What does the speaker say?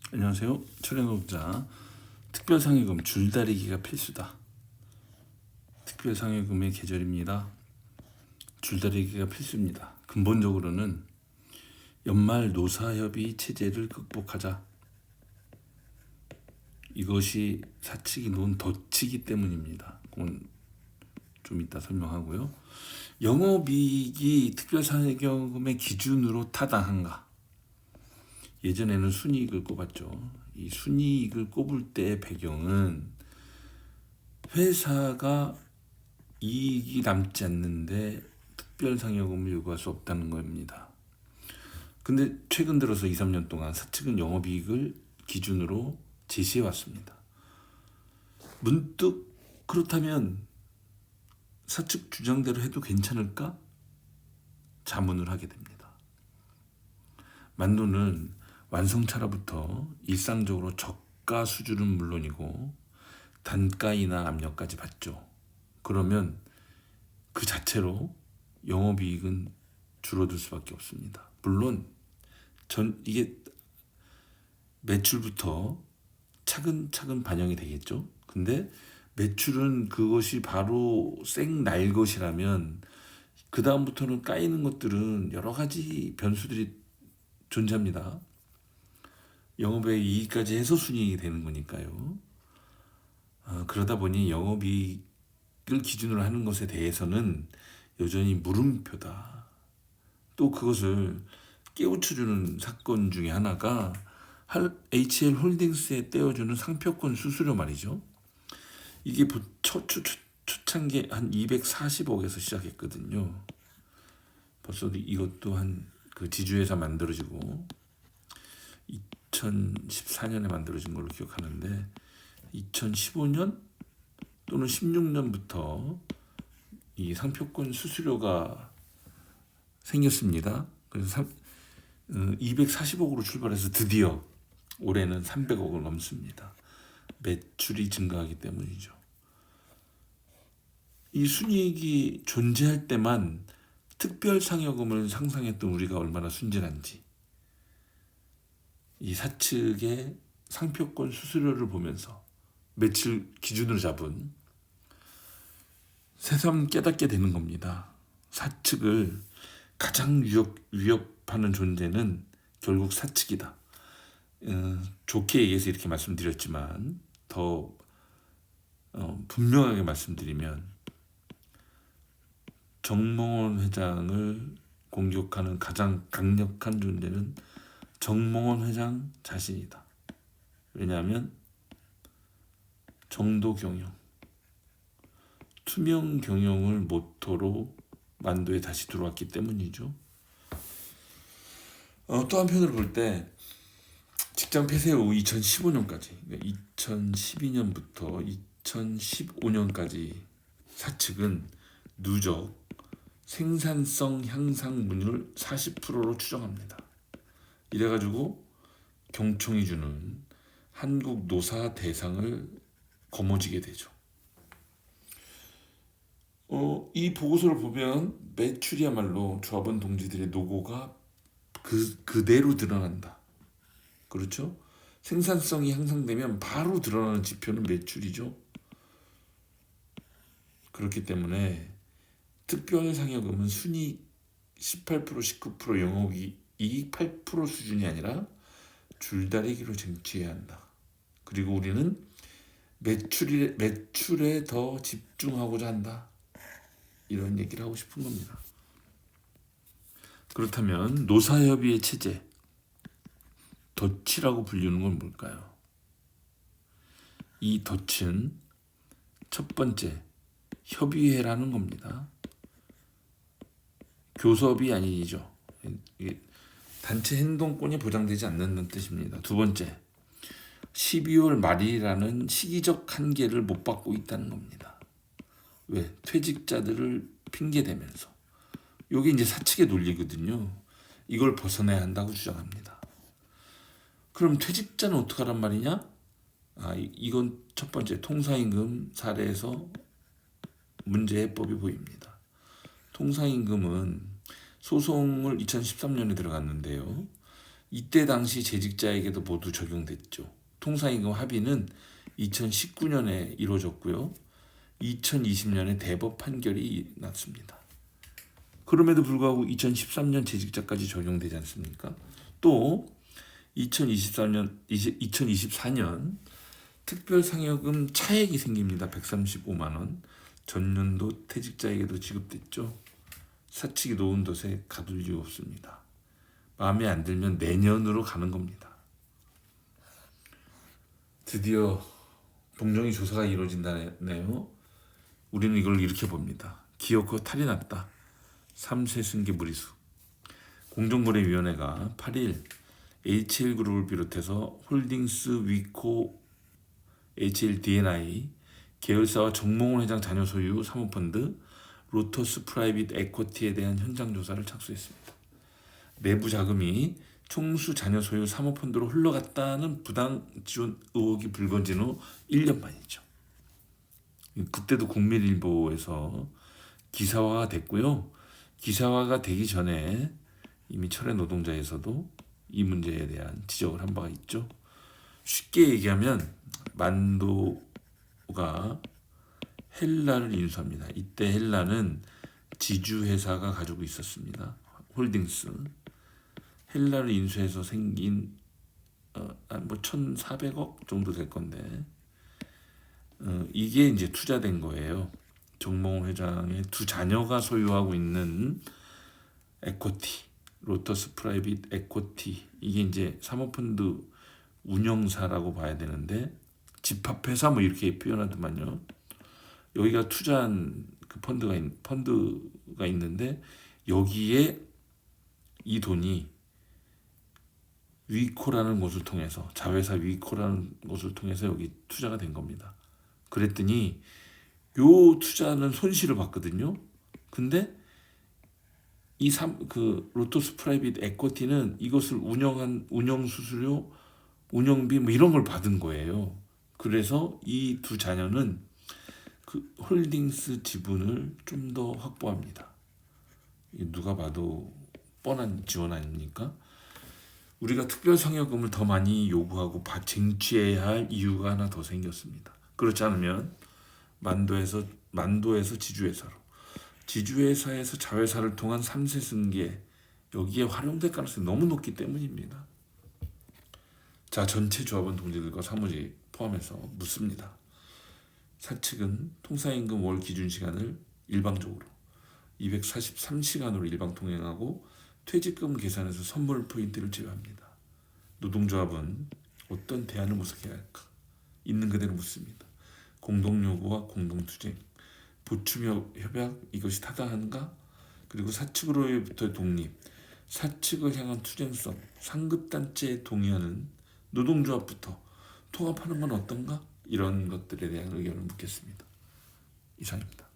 안녕하세요. 철행독자. 특별상여금 줄다리기가 필수다. 특별상여금의 계절입니다. 줄다리기가 필수입니다. 근본적으로는 연말 노사협의 체제를 극복하자. 이것이 사측이 놓은 덫이기 때문입니다. 그건 좀 이따 설명하고요. 영업이익이 특별상여금의 기준으로 타당한가? 예전에는 순이익을 꼽았죠. 이 순이익을 꼽을 때의 배경은 회사가 이익이 남지 않는데 특별상여금을 요구할 수 없다는 겁니다. 근데 최근 들어서 2, 3년 동안 사측은 영업이익을 기준으로 제시해 왔습니다. 문득 그렇다면 사측 주장대로 해도 괜찮을까? 자문을 하게 됩니다. 만도는 완성차로부터 일상적으로 저가 수준은 물론이고 단가이나 압력까지 받죠. 그러면 그 자체로 영업이익은 줄어들 수밖에 없습니다. 물론 이게 매출부터 차근차근 반영이 되겠죠. 근데 매출은 그것이 바로 생 날 것이라면 그 다음부터는 까이는 것들은 여러 가지 변수들이 존재합니다. 영업의 이익까지 해서 순이익이 되는 거니까요. 그러다 보니 영업이익을 기준으로 하는 것에 대해서는 여전히 물음표다. 또 그것을 깨우쳐주는 사건 중에 하나가 HL홀딩스에 떼어주는 상표권 수수료 말이죠. 이게 초창기 한 240억에서 시작했거든요. 벌써 이것도 한 그 지주회사 만들어지고 2014년에 만들어진 걸로 기억하는데 2015년 또는 16년부터 이 상표권 수수료가 생겼습니다. 그래서 240억으로 출발해서 드디어 올해는 300억을 넘습니다. 매출이 증가하기 때문이죠. 이 순이익이 존재할 때만 특별상여금을 상상했던 우리가 얼마나 순진한지 이 사측의 상표권 수수료를 보면서 매출 기준으로 잡은 새삼 깨닫게 되는 겁니다. 사측을 가장 위협하는 존재는 결국 사측이다. 좋게 얘기해서 이렇게 말씀드렸지만 더 분명하게 말씀드리면 정몽원 회장을 공격하는 가장 강력한 존재는 정몽원 회장 자신이다. 왜냐하면 정도 경영, 투명 경영을 모토로 만도에 다시 들어왔기 때문이죠. 또 한편으로 볼 때 직장 폐쇄 후 2015년까지, 2012년부터 2015년까지 사측은 누적 생산성 향상분율 40%로 추정합니다. 이래가지고 경총이 주는 한국 노사 대상을 거머쥐게 되죠. 이 보고서를 보면 매출이야말로 조합원 동지들의 노고가 그대로 드러난다. 그렇죠? 생산성이 향상되면 바로 드러나는 지표는 매출이죠. 그렇기 때문에 특별상여금은 순이익 18%, 19%, 영업이익 8% 수준이 아니라 줄다리기로 쟁취해야 한다. 그리고 우리는 매출에 더 집중하고자 한다. 이런 얘기를 하고 싶은 겁니다. 그렇다면 노사협의회 체제, 덫이라고 불리는 건 뭘까요? 이 덫은 첫 번째 협의회라는 겁니다. 교섭이 아니죠. 단체 행동권이 보장되지 않는다는 뜻입니다. 두 번째, 12월 말이라는 시기적 한계를 못 받고 있다는 겁니다. 왜? 퇴직자들을 핑계대면서. 이게 이제 사측의 논리거든요. 이걸 벗어나야 한다고 주장합니다. 그럼 퇴직자는 어떡하란 말이냐? 이건 첫 번째 통상임금 사례에서 문제 해법이 보입니다. 통상임금은 소송을 2013년에 들어갔는데요. 이때 당시 재직자에게도 모두 적용됐죠. 통상임금 합의는 2019년에 이루어졌고요. 2020년에 대법 판결이 났습니다. 그럼에도 불구하고 2013년 재직자까지 적용되지 않습니까? 또 2024년 특별상여금 차액이 생깁니다. 135만 원. 전년도 퇴직자에게도 지급됐죠. 사측이 놓은 덫에 가둘 이유 없습니다. 마음에 안 들면 내년으로 가는 겁니다. 드디어 동정이 조사가 이루어진다네요. 우리는 이걸 이렇게 봅니다. 기어코 탈이 났다. 3세 승계 무리수. 공정거래위원회가 8일 HL그룹을 비롯해서 홀딩스, 위코, HLDNI, 계열사와 정몽원 회장 자녀 소유 사모펀드, 로터스 프라이빗 에쿼티에 대한 현장 조사를 착수했습니다. 내부 자금이 총수 자녀 소유 사모펀드로 흘러갔다는 부당 지원 의혹이 불거진 후 1년 만이죠. 그때도 국민일보에서 기사화가 됐고요. 기사화가 되기 전에 이미 철의 노동자에서도 이 문제에 대한 지적을 한 바가 있죠. 쉽게 얘기하면 만도가 헬라를 인수합니다. 이때 헬라는 지주회사가 가지고 있었습니다. 홀딩스. 헬라를 인수해서 생긴 뭐 1,400억 정도 될 건데 이게 이제 투자된 거예요. 정몽원 회장의 두 자녀가 소유하고 있는 에코티, 로터스 프라이빗 에코티, 이게 이제 사모펀드 운영사라고 봐야 되는데 집합회사 뭐 이렇게 표현하더만요. 여기가 투자한 그 펀드가 있는데 여기에 이 돈이 위코라는 곳을 통해서, 자회사 위코라는 곳을 통해서 여기 투자가 된 겁니다. 그랬더니 요 투자는 손실을 봤거든요. 근데 로터스 프라이빗 에쿼티는 이것을 운영한 운영 수수료, 운영비 뭐 이런 걸 받은 거예요. 그래서 이 두 자녀는 그 홀딩스 지분을 좀 더 확보합니다. 누가 봐도 뻔한 지원 아닙니까? 우리가 특별상여금을 더 많이 요구하고 쟁취해야 할 이유가 하나 더 생겼습니다. 그렇지 않으면 만도에서 지주회사로, 지주회사에서 자회사를 통한 3세 승계, 여기에 활용될 가능성이 너무 높기 때문입니다. 자, 전체 조합원 동지들과 사무직 포함해서 묻습니다. 사측은 통상임금 월 기준 시간을 일방적으로 243시간으로 일방 통행하고 퇴직금 계산에서 선물 포인트를 제외합니다. 노동조합은 어떤 대안을 모색해야 할까? 있는 그대로 묻습니다. 공동요구와 공동투쟁, 보충협약 이것이 타당한가? 그리고 사측으로부터의 독립, 사측을 향한 투쟁성, 상급단체에 동의하는 노동조합부터 통합하는 건 어떤가? 이런 것들에 대한 의견을 묻겠습니다. 이상입니다.